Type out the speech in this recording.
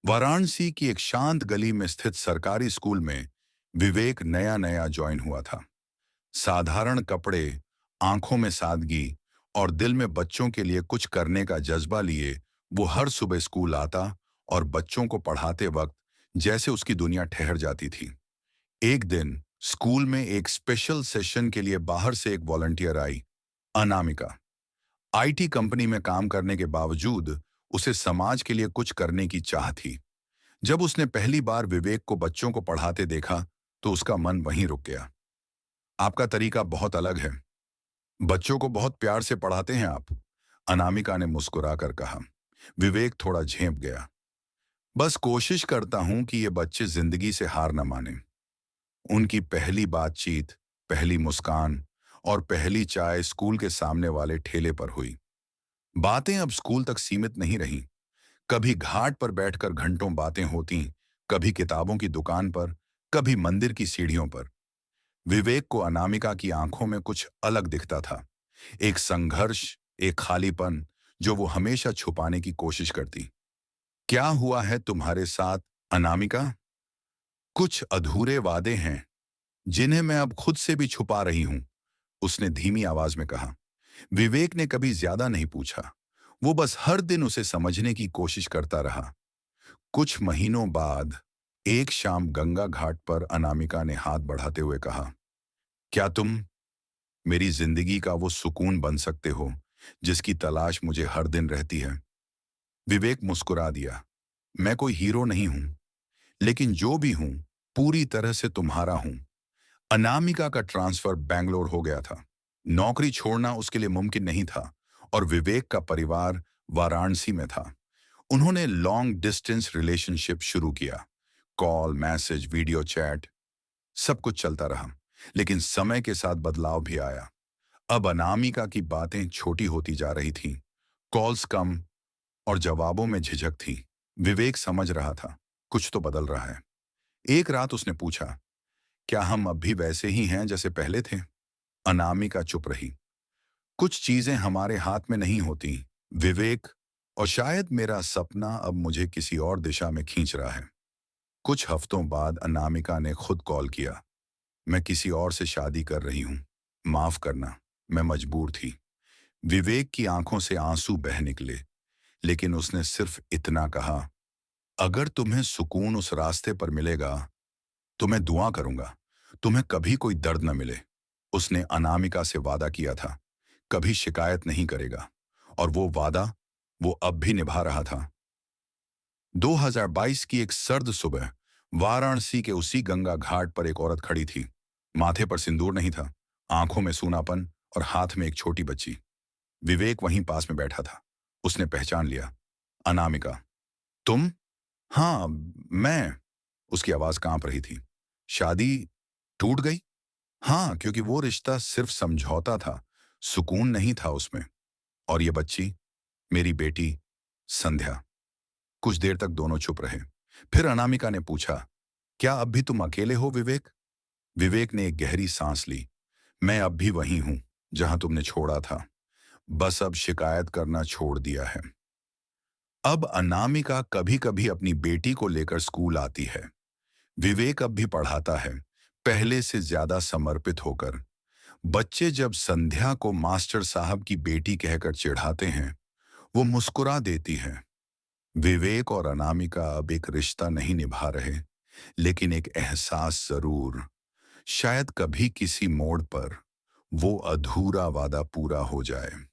वाराणसी की एक शांत गली में स्थित सरकारी स्कूल में विवेक नया नया ज्वाइन हुआ था। साधारण कपड़े, आंखों में सादगी और दिल में बच्चों के लिए कुछ करने का जज्बा लिए वो हर सुबह स्कूल आता और बच्चों को पढ़ाते वक्त जैसे उसकी दुनिया ठहर जाती थी। एक दिन स्कूल में एक स्पेशल सेशन के लिए बाहर से एक volunteer I, Anamika. IT company में काम करने के बावजूद उसे समाज के लिए कुछ करने की चाह थी। जब उसने पहली बार विवेक को बच्चों को पढ़ाते देखा तो उसका मन वहीं रुक गया। आपका तरीका बहुत अलग है। बच्चों को बहुत प्यार से पढ़ाते हैं आप, अनामिका ने मुस्कुराकर कहा। विवेक थोड़ा झेंप गया। बस कोशिश करता हूं कि ये बच्चे जिंदगी से हार न माने। उनकी पहली बातचीत, पहली मुस्कान और पहली चाय स्कूल के सामने वाले ठेले पर हुई। बातें अब स्कूल तक सीमित नहीं रहीं। कभी घाट पर बैठकर घंटों बातें होती, कभी किताबों की दुकान पर, कभी मंदिर की सीढ़ियों पर। विवेक को अनामिका की आंखों में कुछ अलग दिखता था। एक संघर्ष, एक खालीपन जो वो हमेशा छुपाने की कोशिश करती। क्या हुआ है तुम्हारे साथ, अनामिका? कुछ अधूरे वादे हैं जिन्हें मैं अब खुद से भी छुपा रही हूं, उसने धीमी आवाज में कहा। विवेक ने कभी ज्यादा नहीं पूछा। वो बस हर दिन उसे समझने की कोशिश करता रहा। कुछ महीनों बाद एक शाम गंगा घाट पर अनामिका ने हाथ बढ़ाते हुए कहा, क्या तुम मेरी जिंदगी का वो सुकून बन सकते हो जिसकी तलाश मुझे हर दिन रहती है? विवेक मुस्कुरा दिया। मैं कोई हीरो नहीं हूं, लेकिन जो भी हूं पूरी तरह से तुम्हारा हूं। अनामिका का ट्रांसफर बैंगलोर हो गया था। नौकरी छोड़ना उसके लिए मुमकिन नहीं था और विवेक का परिवार वाराणसी में था। उन्होंने लॉन्ग डिस्टेंस रिलेशनशिप शुरू किया। कॉल, मैसेज, वीडियो चैट, सब कुछ चलता रहा। लेकिन समय के साथ बदलाव भी आया। अब अनामिका की बातें छोटी होती जा रही थीं, कॉल्स कम और जवाबों में झिझक थी। विवेक समझ रहा था कुछ तो बदल रहा है। एक रात उसने पूछा, क्या हम अब भी वैसे ही हैं जैसे पहले थे? अनामिका चुप रही। कुछ चीजें हमारे हाथ में नहीं होती, विवेक, और शायद मेरा सपना अब मुझे किसी और दिशा में खींच रहा है। कुछ हफ्तों बाद अनामिका ने खुद कॉल किया। मैं किसी और से शादी कर रही हूं। माफ करना, मैं मजबूर थी। विवेक की आंखों से आंसू बह निकले, लेकिन उसने सिर्फ इतना कहा, अगर तुम्हें सुकून उस रास्ते पर मिलेगा तो मैं दुआ करूंगा तुम्हें कभी कोई दर्द न मिले। उसने अनामिका से वादा किया था, कभी शिकायत नहीं करेगा, और वो वादा वो अब भी निभा रहा था। 2022 की एक सर्द सुबह वाराणसी के उसी गंगा घाट पर एक औरत खड़ी थी। माथे पर सिंदूर नहीं था, आंखों में सूनापन और हाथ में एक छोटी बच्ची। विवेक वहीं पास में बैठा था। उसने पहचान लिया। अनामिका, तुम? हाँ, मैं। उसकी आवाज कांप रही थी। शादी टूट गई? हाँ, क्योंकि वो रिश्ता सिर्फ समझौता था, सुकून नहीं था उसमें। और ये बच्ची, मेरी बेटी संध्या। कुछ देर तक दोनों चुप रहे। फिर अनामिका ने पूछा, क्या अब भी तुम अकेले हो विवेक? विवेक ने एक गहरी सांस ली। मैं अब भी वही हूं जहां तुमने छोड़ा था, बस अब शिकायत करना छोड़ दिया है। अब अनामिका कभी कभी अपनी बेटी को लेकर स्कूल आती है। विवेक अब भी पढ़ाता है, पहले से ज्यादा समर्पित होकर। बच्चे जब संध्या को मास्टर साहब की बेटी कहकर चिढ़ाते हैं, वो मुस्कुरा देती है। विवेक और अनामिका अब एक रिश्ता नहीं निभा रहे, लेकिन एक एहसास जरूर। शायद कभी किसी मोड़ पर वो अधूरा वादा पूरा हो जाए।